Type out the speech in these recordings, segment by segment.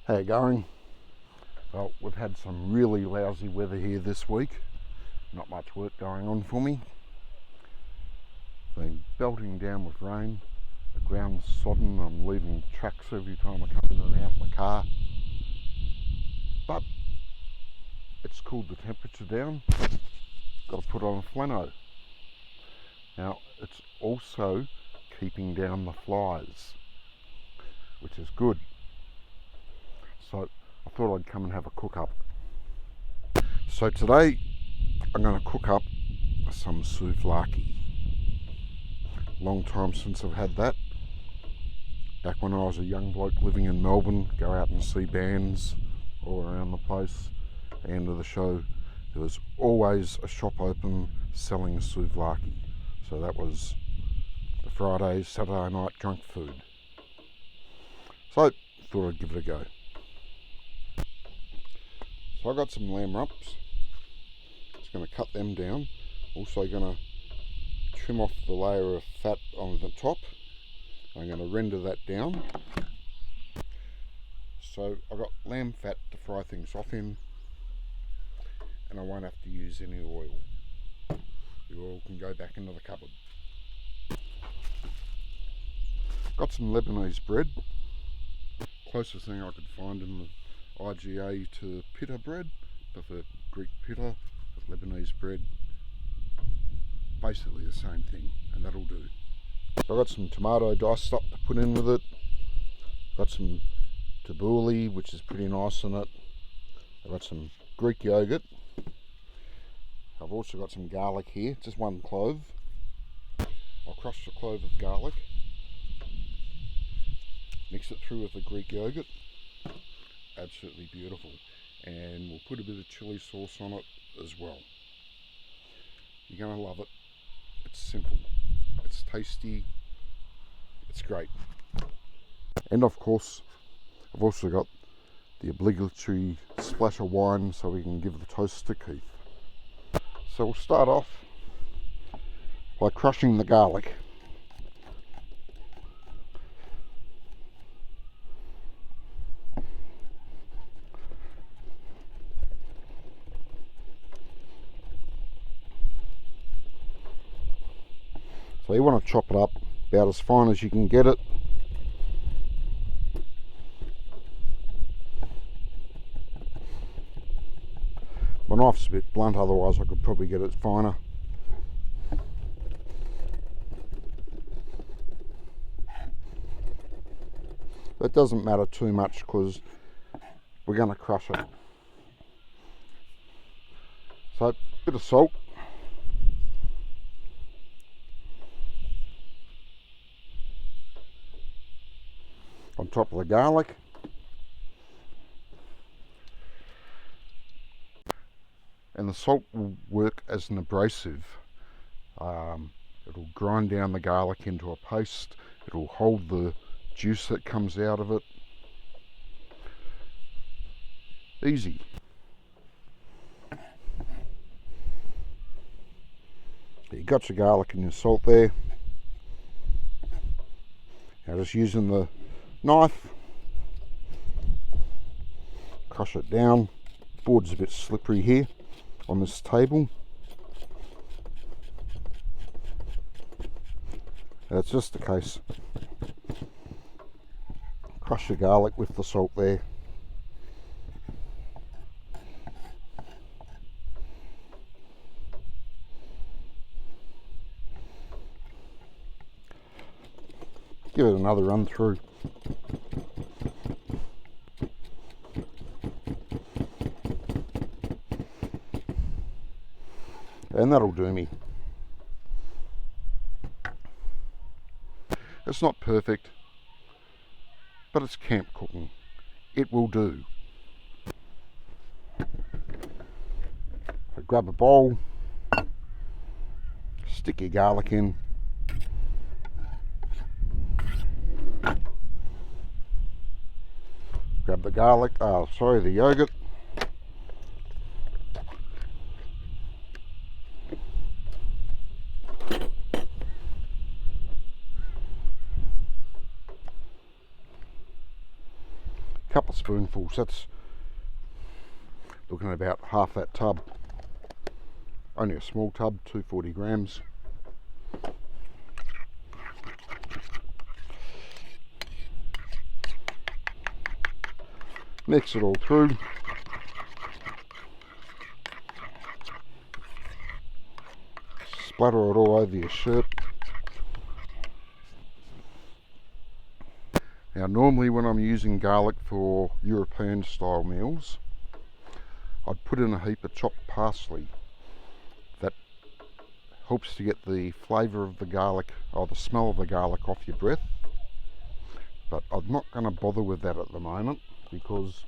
How you going? Well, we've had some really lousy weather here this week. Not much work going on for me. Been belting down with rain. The ground's sodden. I'm leaving tracks every time I come in and out my car. But it's cooled the temperature down. Got to put on a flannel. Now, it's also keeping down the flies, which is good. So I thought I'd come and have a cook up. So today I'm going to cook up some souvlaki. Long time since I've had that. Back when I was a young bloke living in Melbourne, go out and see bands all around the place. At the end of the show, there was always a shop open selling souvlaki. So that was the Friday, Saturday night junk food. So thought I'd give it a go. So I got some lamb rumps. Just going to cut them down. Also going to trim off the layer of fat on the top. I'm going to render that down. So I've got lamb fat to fry things off in, and I won't have to use any oil. The oil can go back into the cupboard. Got some Lebanese bread. Closest thing I could find in the IGA to pita bread. Prefer Greek pita, but Lebanese bread, basically the same thing, and that'll do. So I got some tomato diced up to put in with it. Got some tabbouleh, which is pretty nice in it. I've got some Greek yogurt. I've also got some garlic here, just one clove. I'll crush the clove of garlic, mix it through with the Greek yogurt. Absolutely beautiful. And we'll put a bit of chili sauce on it as well. You're going to love it. It's simple, it's tasty, it's great. And of course, I've also got the obligatory splash of wine so we can give the toast to Keith. So we'll start off by crushing the garlic. So you want to chop it up about as fine as you can get it. My knife's a bit blunt, otherwise I could probably get it finer. That doesn't matter too much because we're going to crush it. So a bit of salt. On top of the garlic. And the salt will work as an abrasive. It'll grind down the garlic into a paste. It'll hold the juice that comes out of it. Easy. You got your garlic and your salt there. Now just using the knife, crush it down. Board's a bit slippery here on this table. That's just the case. Crush your garlic with the salt there. Give it another run through. And that'll do me. It's not perfect, but it's camp cooking. It will do. So grab a bowl, stick your garlic in. Grab the the yogurt. couple of spoonfuls. That's looking at about half that tub. Only a small tub, 240 grams. Mix it all through. Splatter it all over your shirt. Now normally when I'm using garlic for European style meals, I'd put in a heap of chopped parsley. That helps to get the flavour of the garlic, or the smell of the garlic, off your breath. But I'm not going to bother with that at the moment, because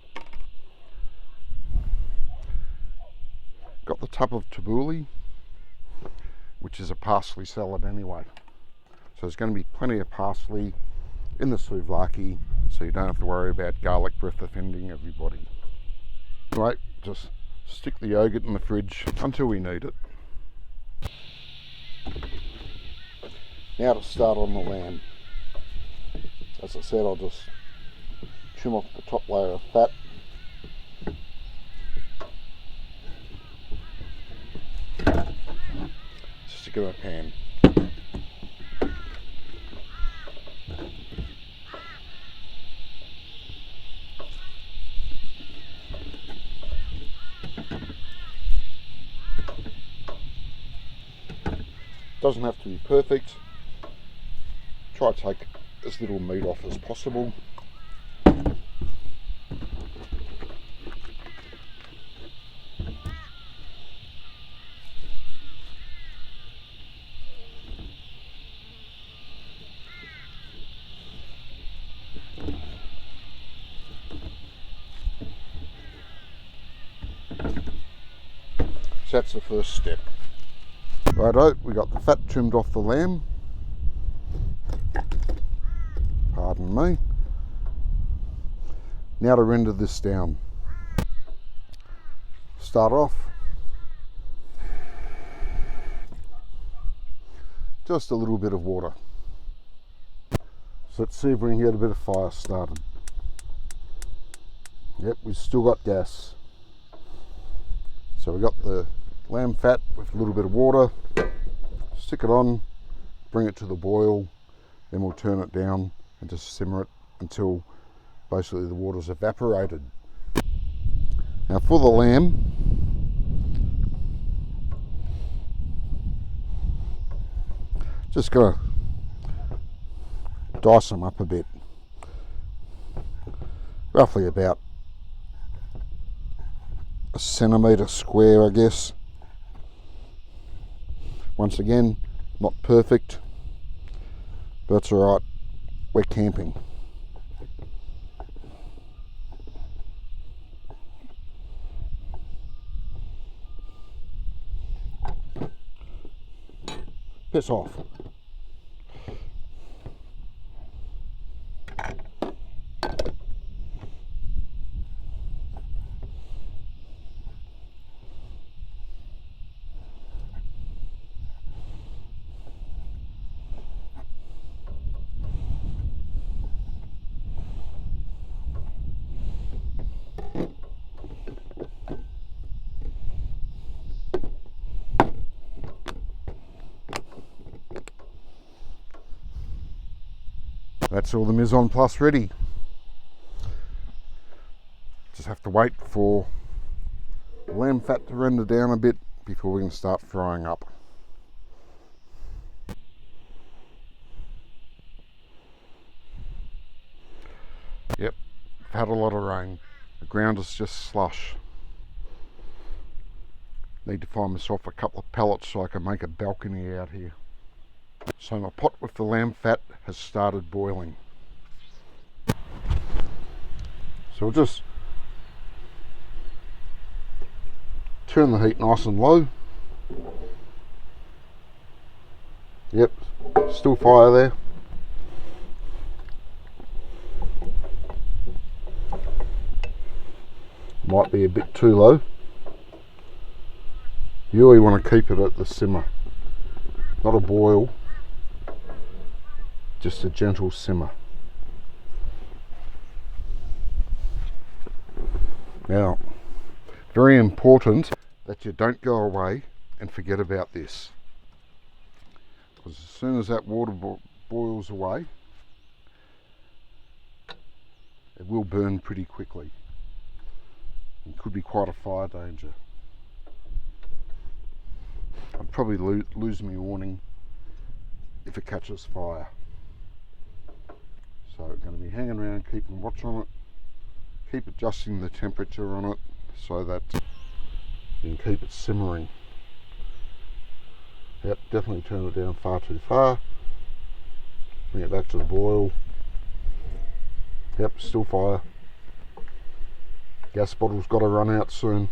got the tub of tabbouleh, which is a parsley salad anyway. So there's going to be plenty of parsley in the souvlaki, so you don't have to worry about garlic breath offending everybody. Right, just stick the yogurt in the fridge until we need it. Now to start on the lamb. As I said, I'll just trim off the top layer of fat. Stick it in a pan. Doesn't have to be perfect. Try to take as little meat off as possible. So that's the first step. Righto, we got the fat trimmed off the lamb. Pardon me. Now to render this down. Start off. Just a little bit of water. So let's see if we can get a bit of fire started. Yep, we've still got gas. So we got the lamb fat with a little bit of water. Stick it on, bring it to the boil, then we'll turn it down and just simmer it until basically the water's evaporated. Now for the lamb, just gonna dice them up a bit, roughly about a centimetre square, I guess. Once again, not perfect, but that's alright, we're camping. Piss off. That's all the mise en place ready. Just have to wait for the lamb fat to render down a bit before we can start frying up. Yep, I've had a lot of rain. The ground is just slush. Need to find myself a couple of pallets so I can make a balcony out here. So my pot with the lamb fat has started boiling. So we'll just turn the heat nice and low. Yep, still fire there. Might be a bit too low. You really want to keep it at the simmer, not a boil. Just a gentle simmer. Now, very important that you don't go away and forget about this, because as soon as that water boils away, it will burn pretty quickly. It could be quite a fire danger. I'd probably lose my warning if it catches fire. So I'm going to be hanging around, keeping watch on it, keep adjusting the temperature on it so that you can keep it simmering. Yep, definitely turn it down far too far. Bring it back to the boil. Yep, still fire. Gas bottle's got to run out soon.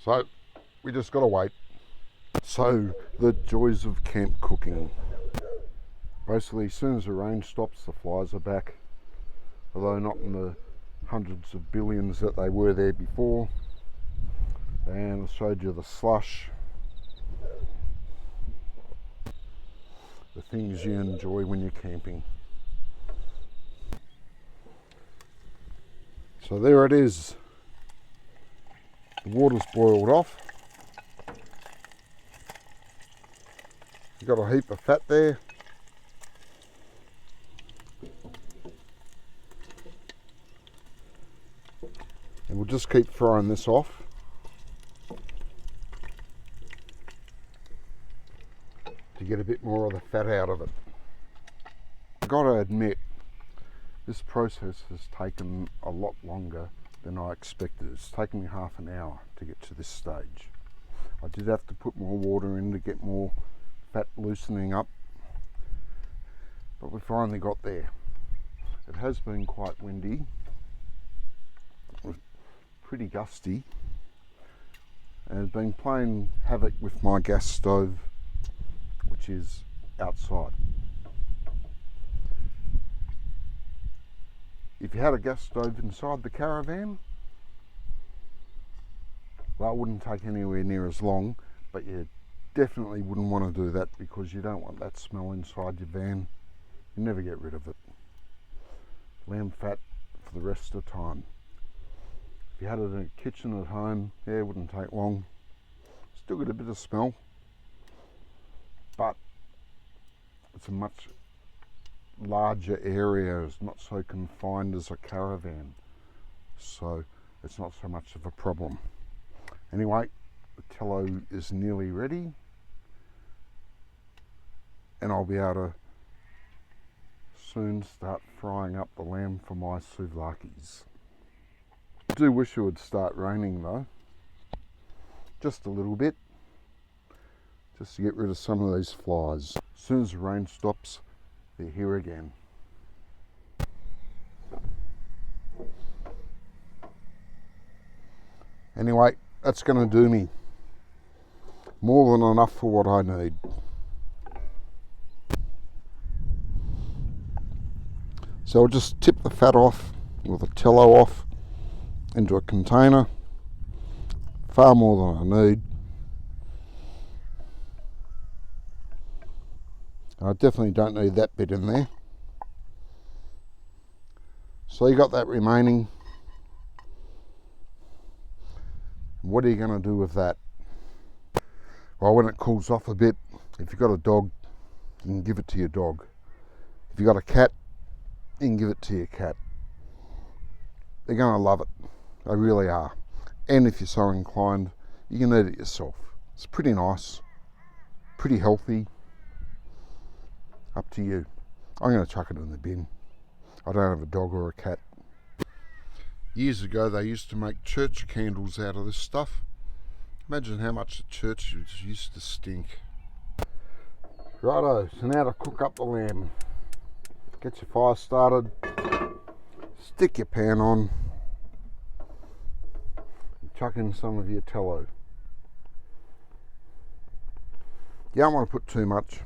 So we just got to wait. So the joys of camp cooking. Basically, as soon as the rain stops, the flies are back, although not in the hundreds of billions that they were there before. And I showed you the slush, the things you enjoy when you're camping. So there it is. The water's boiled off. You've got a heap of fat there. And we'll just keep frying this off. To get a bit more of the fat out of it. I've got to admit, this process has taken a lot longer than I expected. It's taken me half an hour to get to this stage. I did have to put more water in to get more fat loosening up, but we finally got there. It has been quite windy, pretty gusty, and it's been playing havoc with my gas stove, which is outside. If you had a gas stove inside the caravan, well, it wouldn't take anywhere near as long, but you definitely wouldn't want to do that because you don't want that smell inside your van. You never get rid of it. Lamb fat for the rest of the time. If you had it in a kitchen at home, yeah, it wouldn't take long. Still get a bit of smell, but it's a much larger area. It's not so confined as a caravan, so it's not so much of a problem. Anyway, the tallow is nearly ready, and I'll be able to soon start frying up the lamb for my souvlakis. I do wish it would start raining though, just a little bit, just to get rid of some of these flies. As soon as the rain stops, they're here again. Anyway, that's going to do me. More than enough for what I need. So I'll just tip the fat off, or the tallow off, into a container. Far more than I need. I definitely don't need that bit in there. So you got that remaining. What are you going to do with that? Well, when it cools off a bit, if you've got a dog, you can give it to your dog. If you've got a cat, you can give it to your cat. They're going to love it. They really are. And if you're so inclined, you can eat it yourself. It's pretty nice, pretty healthy. Up to you. I'm going to chuck it in the bin. I don't have a dog or a cat. Years ago they used to make church candles out of this stuff, Imagine how much the church used to stink. Righto, so now to cook up the lamb. Get your fire started, stick your pan on, and chuck in some of your tallow. You don't want to put too much.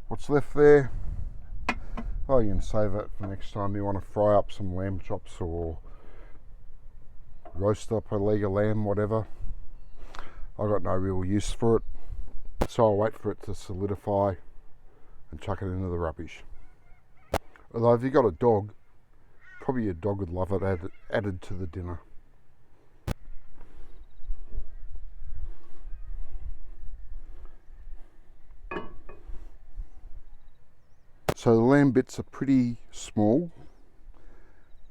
What's left there, oh, you can save it for next time you want to fry up some lamb chops or roast up a leg of lamb, whatever. I've got no real use for it, so I'll wait for it to solidify and chuck it into the rubbish. Although if you've got a dog, probably your dog would love it added to the dinner. So the lamb bits are pretty small.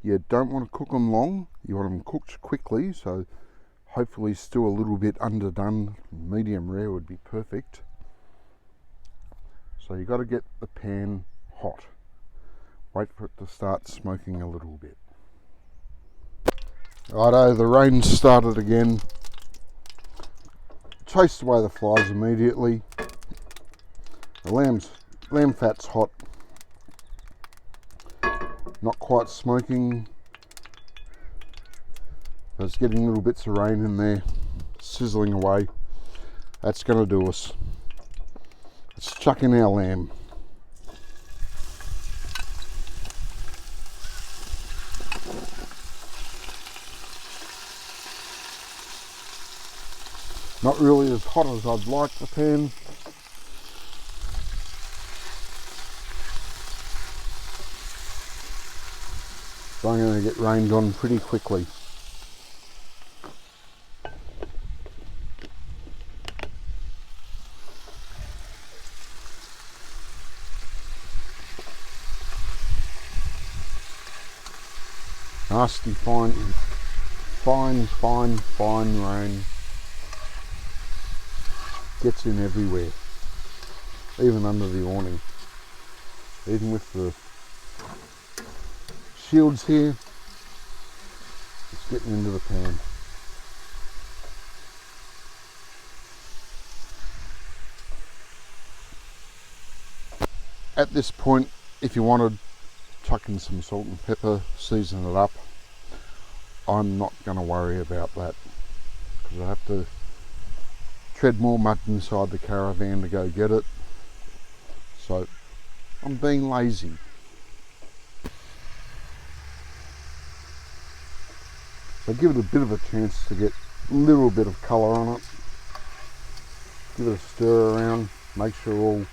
You don't want to cook them long, you want them cooked quickly, so hopefully still a little bit underdone. Medium rare would be perfect. So you've got to get the pan hot. Wait for it to start smoking a little bit. Righto, the rain started again. Chased away the flies immediately. The lamb fat's hot. Not quite smoking. There's getting little bits of rain in there, sizzling away. That's going to do us. Let's chuck in our lamb. Not really as hot as I'd like the pan. So I'm going to get rained on pretty quickly. Nasty fine rain. Gets in everywhere, even under the awning, even with the shields here. It's getting into the pan. At this point, if you wanted, chuck in some salt and pepper, season it up. I'm not going to worry about that because I have to tread more mud inside the caravan to go get it, so I'm being lazy. So give it a bit of a chance to get a little bit of colour on it. Give it a stir around, make sure all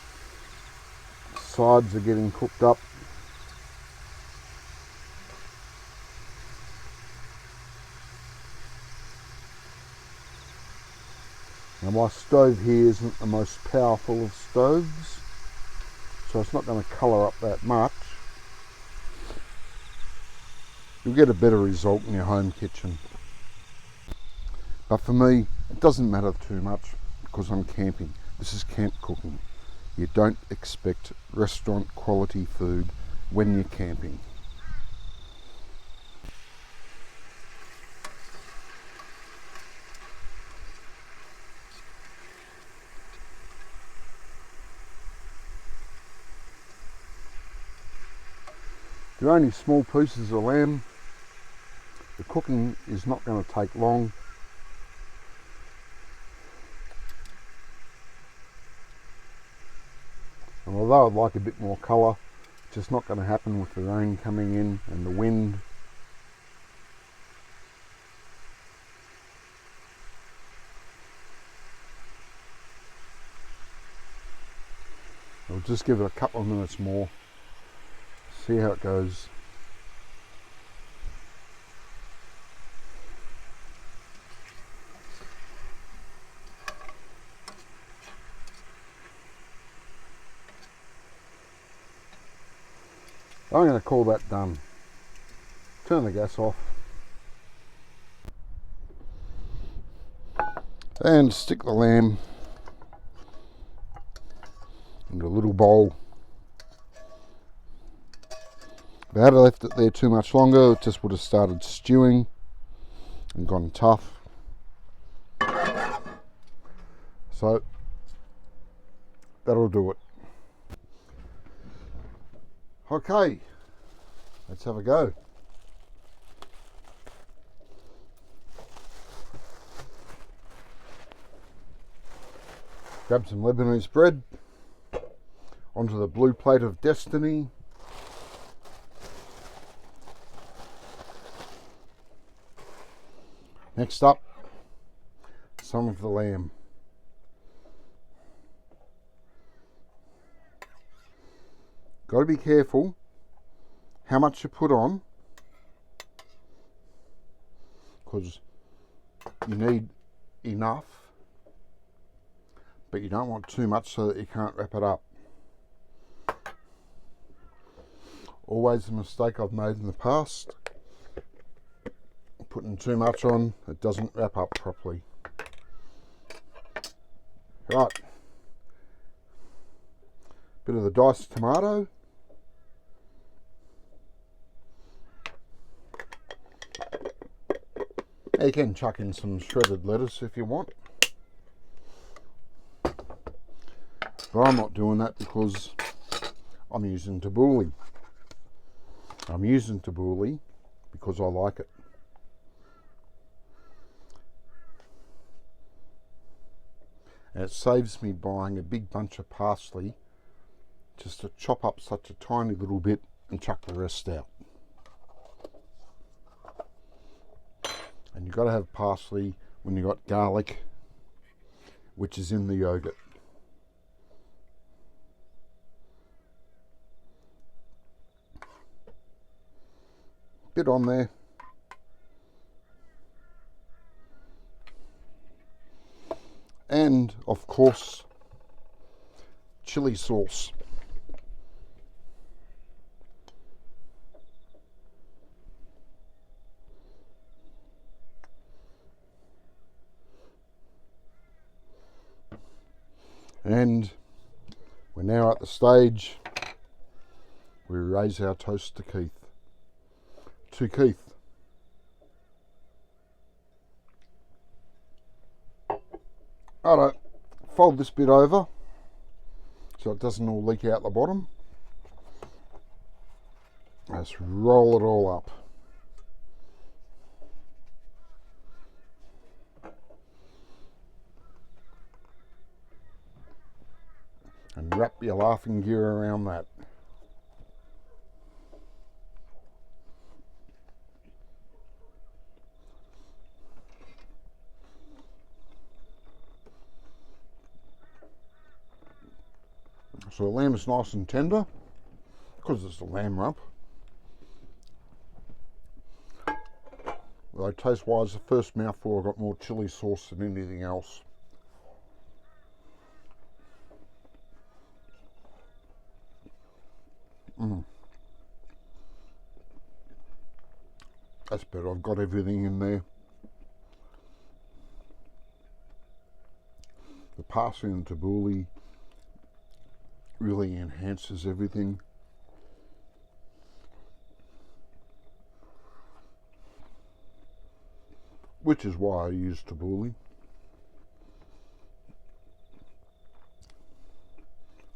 sides are getting cooked up. Now my stove here isn't the most powerful of stoves, so it's not going to colour up that much. You'll get a better result in your home kitchen. But for me, it doesn't matter too much because I'm camping. This is camp cooking. You don't expect restaurant quality food when you're camping. They're only small pieces of lamb. The cooking is not going to take long. And although I'd like a bit more colour, it's just not going to happen with the rain coming in and the wind. I'll just give it a couple of minutes more, see how it goes. I'm going to call that done. Turn the gas off. And stick the lamb into a little bowl. If I had left it there too much longer, it just would have started stewing. and gone tough. So that'll do it. Okay, let's have a go. Grab some Lebanese bread onto the blue plate of destiny. Next up, some of the lamb. Got to be careful how much you put on, because you need enough, but you don't want too much so that you can't wrap it up. Always a mistake I've made in the past. Putting too much on, it doesn't wrap up properly. Right, bit of the diced tomato. You can chuck in some shredded lettuce if you want, but I'm not doing that because I'm using tabbouleh. I'm using tabbouleh because I like it. And it saves me buying a big bunch of parsley just to chop up such a tiny little bit and chuck the rest out. And you've got to have parsley when you've got garlic, which is in the yogurt. Bit on there. And of course, chili sauce. And we're now at the stage where we raise our toast to Keith. To Keith. Alright, fold this bit over so it doesn't all leak out the bottom. Let's roll it all up. And wrap your laughing gear around that. So the lamb is nice and tender because it's a lamb rump. Although taste wise, the first mouthful I got more chili sauce than anything else. That's better, I've got everything in there. The parsley and tabbouleh really enhances everything. Which is why I use tabbouleh.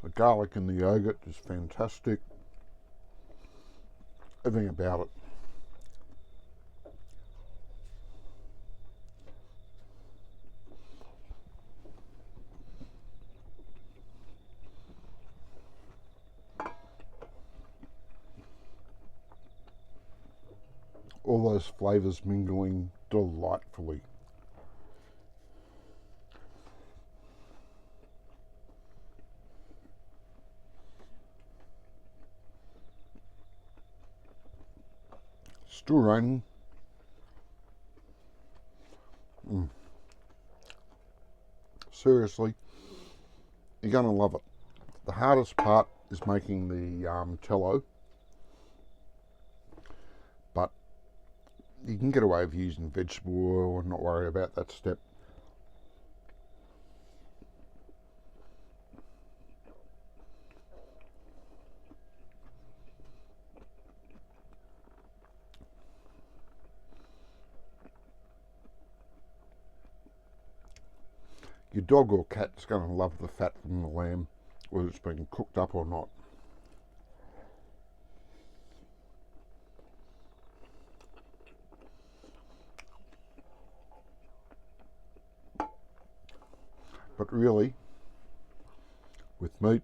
The garlic in the yogurt is fantastic. Everything about it. All those flavours mingling delightfully. Still raining. Seriously, you're going to love it. The hardest part is making the tello, but you can get away with using vegetable oil and not worry about that step. Your dog or cat's going to love the fat from the lamb, whether it's been cooked up or not. But really, with meat,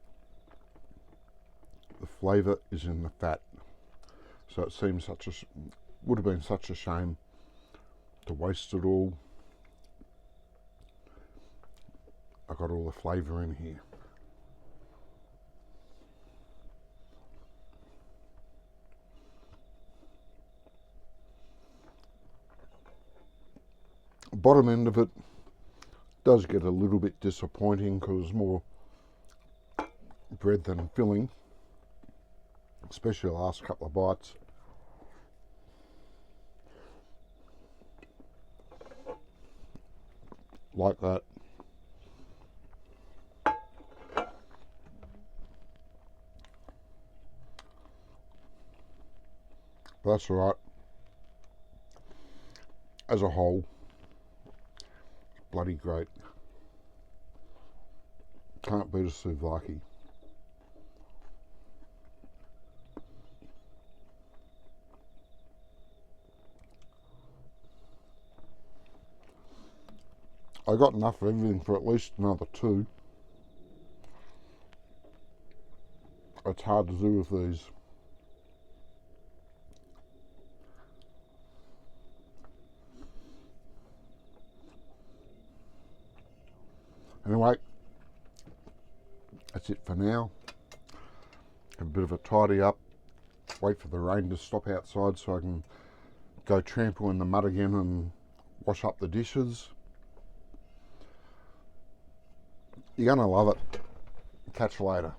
the flavour is in the fat. So it seems would have been such a shame to waste it all. I got all the flavour in here. Bottom end of it does get a little bit disappointing because more bread than filling, especially the last couple of bites. Like that. But that's alright. As a whole, it's bloody great. Can't beat a souvlaki. I got enough of everything for at least another 2. It's hard to do with these. Anyway, that's it for now. Have a bit of a tidy up. Wait for the rain to stop outside so I can go trample in the mud again and wash up the dishes. You're going to love it. Catch you later.